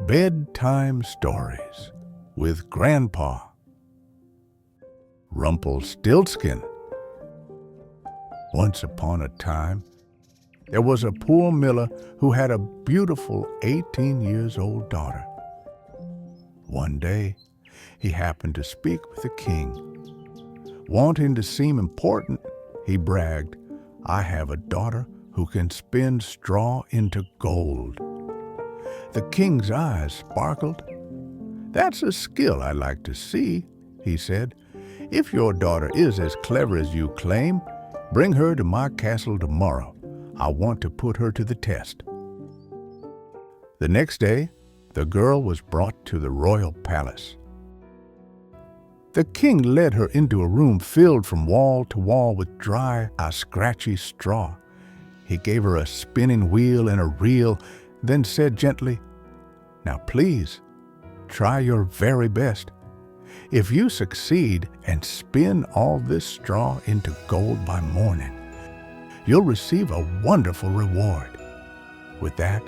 Bedtime Stories with Grandpa. Rumpelstiltskin. Once upon a time, there was a poor miller who had a beautiful 18-years-old daughter. One day, he happened to speak with the king. Wanting to seem important, he bragged, "I have a daughter who can spin straw into gold." The king's eyes sparkled. "That's a skill I'd like to see," he said. "If your daughter is as clever as you claim, bring her to my castle tomorrow. I want to put her to the test." The next day, the girl was brought to the royal palace. The king led her into a room filled from wall to wall with dry, scratchy straw. He gave her a spinning wheel and a reel, then said gently, "Now please, try your very best. If you succeed and spin all this straw into gold by morning, you'll receive a wonderful reward." With that,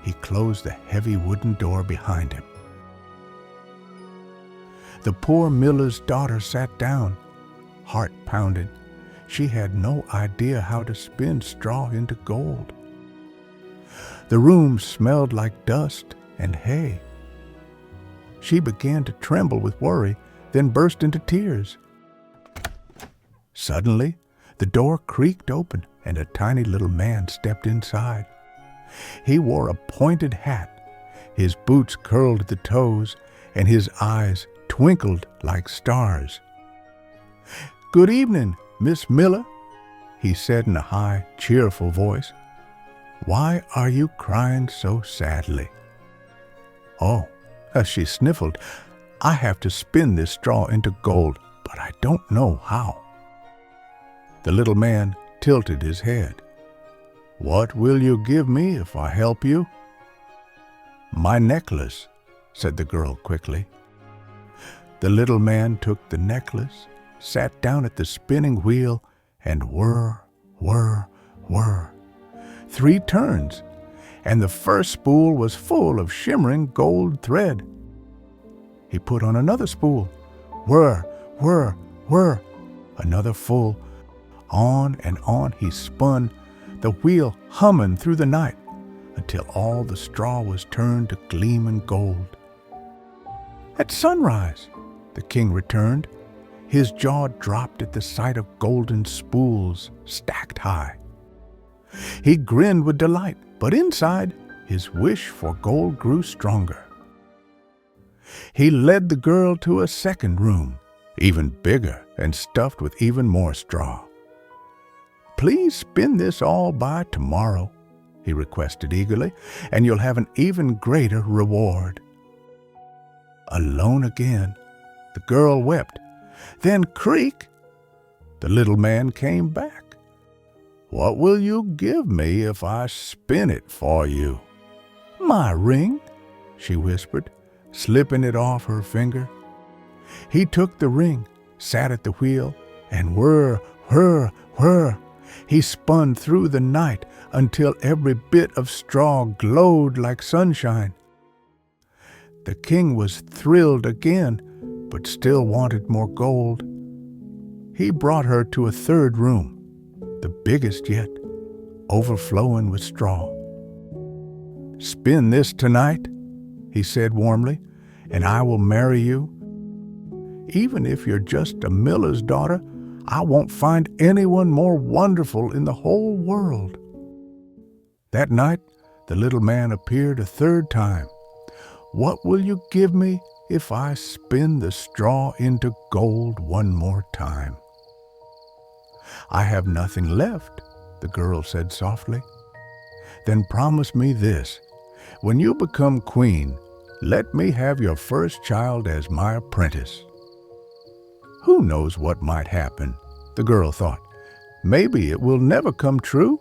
he closed the heavy wooden door behind him. The poor miller's daughter sat down, heart pounding. She had no idea how to spin straw into gold. The room smelled like dust and hay. She began to tremble with worry, then burst into tears. Suddenly, the door creaked open and a tiny little man stepped inside. He wore a pointed hat, his boots curled at the toes, and his eyes twinkled like stars. "Good evening, Miss Miller," he said in a high, cheerful voice. "Why are you crying so sadly?" "Oh," she sniffled, "I have to spin this straw into gold, but I don't know how." The little man tilted his head. "What will you give me if I help you?" "My necklace," said the girl quickly. The little man took the necklace, sat down at the spinning wheel, and whir, whir, whir. 3 turns, and the first spool was full of shimmering gold thread. He put on another spool. Whir, whir, whir. Another full. On and on he spun, the wheel humming through the night, until all the straw was turned to gleaming gold. At sunrise, the king returned. His jaw dropped at the sight of golden spools stacked high. He grinned with delight, but inside, his wish for gold grew stronger. He led the girl to a second room, even bigger and stuffed with even more straw. "Please spin this all by tomorrow," he requested eagerly, "and you'll have an even greater reward." Alone again, the girl wept. Then creak! The little man came back. "What will you give me if I spin it for you?" "My ring," she whispered, slipping it off her finger. He took the ring, sat at the wheel, and whir, whir, whir. He spun through the night until every bit of straw glowed like sunshine. The king was thrilled again, but still wanted more gold. He brought her to a third room, the biggest yet, overflowing with straw. "Spin this tonight," he said warmly, "and I will marry you. Even if you're just a miller's daughter, I won't find anyone more wonderful in the whole world." That night, the little man appeared a third time. "What will you give me if I spin the straw into gold one more time?" "I have nothing left," the girl said softly. "Then promise me this. When you become queen, let me have your first child as my apprentice." Who knows what might happen, the girl thought. Maybe it will never come true.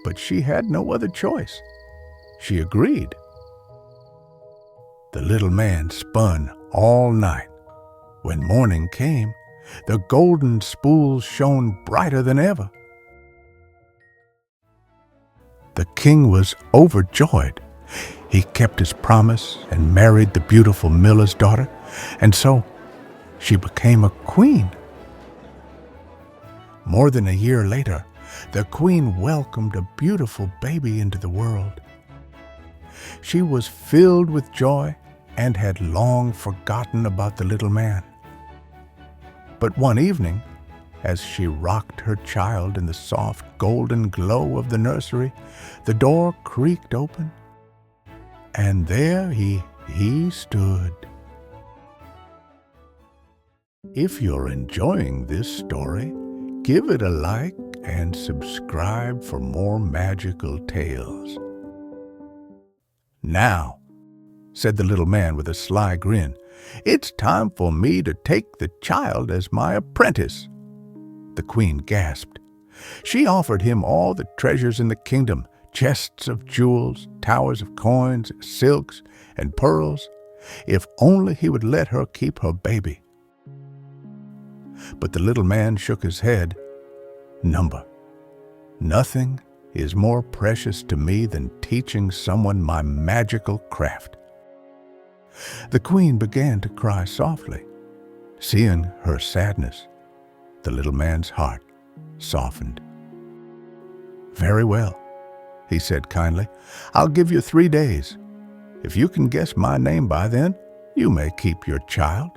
But she had no other choice. She agreed. The little man spun all night. When morning came, the golden spools shone brighter than ever. The king was overjoyed. He kept his promise and married the beautiful miller's daughter, and so she became a queen. More than a year later, the queen welcomed a beautiful baby into the world. She was filled with joy and had long forgotten about the little man. But one evening, as she rocked her child in the soft golden glow of the nursery, the door creaked open, and there he stood. If you're enjoying this story, give it a like and subscribe for more magical tales. "Now," said the little man with a sly grin, "it's time for me to take the child as my apprentice." The queen gasped. She offered him all the treasures in the kingdom, chests of jewels, towers of coins, silks, and pearls, if only he would let her keep her baby. But the little man shook his head. Nothing is more precious to me than teaching someone my magical craft." The queen began to cry softly. Seeing her sadness, the little man's heart softened. "Very well," he said kindly. "I'll give you 3 days. If you can guess my name by then, you may keep your child."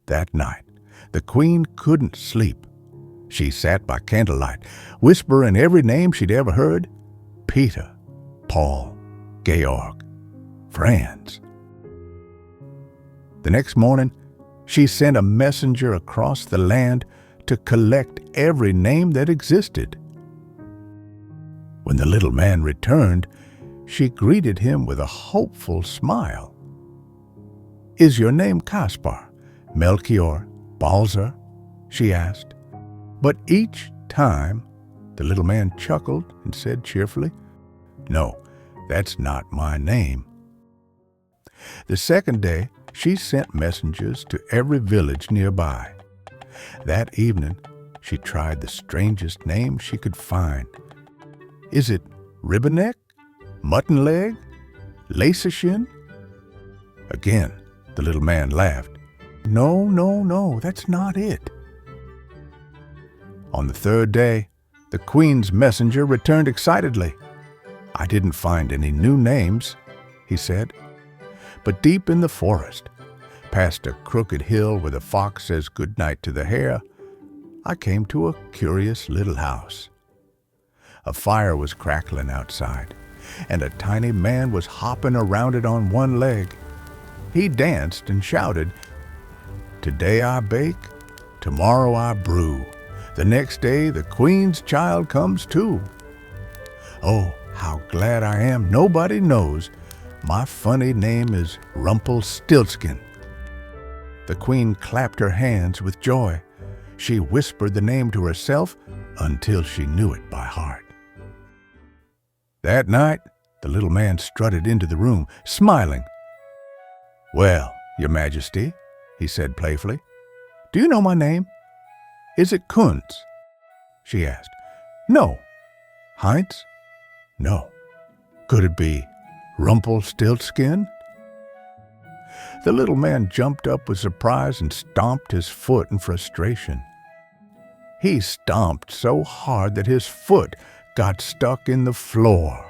That night, the queen couldn't sleep. She sat by candlelight, whispering every name she'd ever heard: Peter, Paul, Georg, Franz. The next morning, she sent a messenger across the land to collect every name that existed. When the little man returned, she greeted him with a hopeful smile. "Is your name Caspar, Melchior, Balzer?" she asked. But each time, the little man chuckled and said cheerfully, "No, that's not my name." The second day, she sent messengers to every village nearby. That evening, she tried the strangest name she could find. "Is it Ribboneck? Mutton Leg? Lacershin?" Again, the little man laughed. No, that's not it." On the third day, the queen's messenger returned excitedly. "I didn't find any new names," he said. "But deep in the forest, past a crooked hill where the fox says goodnight to the hare, I came to a curious little house. A fire was crackling outside, and a tiny man was hopping around it on one leg. He danced and shouted, 'Today I bake, tomorrow I brew. The next day the queen's child comes too. Oh, how glad I am nobody knows my funny name is Rumpelstiltskin.'" The queen clapped her hands with joy. She whispered the name to herself until she knew it by heart. That night, the little man strutted into the room, smiling. "Well, Your Majesty," he said playfully, "do you know my name? Is it Kunz?" she asked. "No." "Heinz?" "No." "Could it be Rumpelstiltskin?" The little man jumped up with surprise and stomped his foot in frustration. He stomped so hard that his foot got stuck in the floor.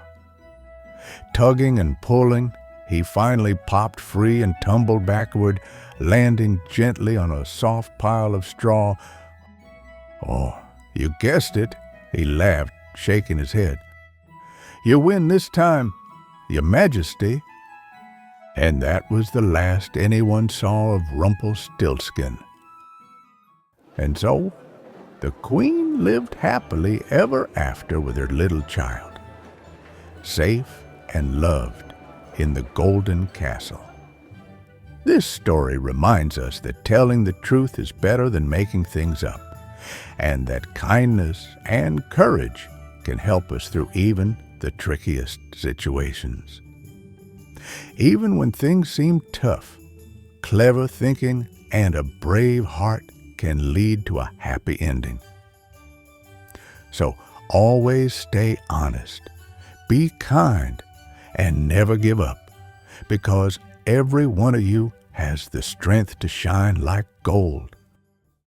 Tugging and pulling, he finally popped free and tumbled backward, landing gently on a soft pile of straw. "Oh, you guessed it," he laughed, shaking his head. "You win this time, Your Majesty." And that was the last anyone saw of Rumpelstiltskin. And so, the queen lived happily ever after with her little child, safe and loved in the golden castle. This story reminds us that telling the truth is better than making things up, and that kindness and courage can help us through even the trickiest situations. Even when things seem tough, clever thinking and a brave heart can lead to a happy ending. So always stay honest, be kind, and never give up, because every one of you has the strength to shine like gold.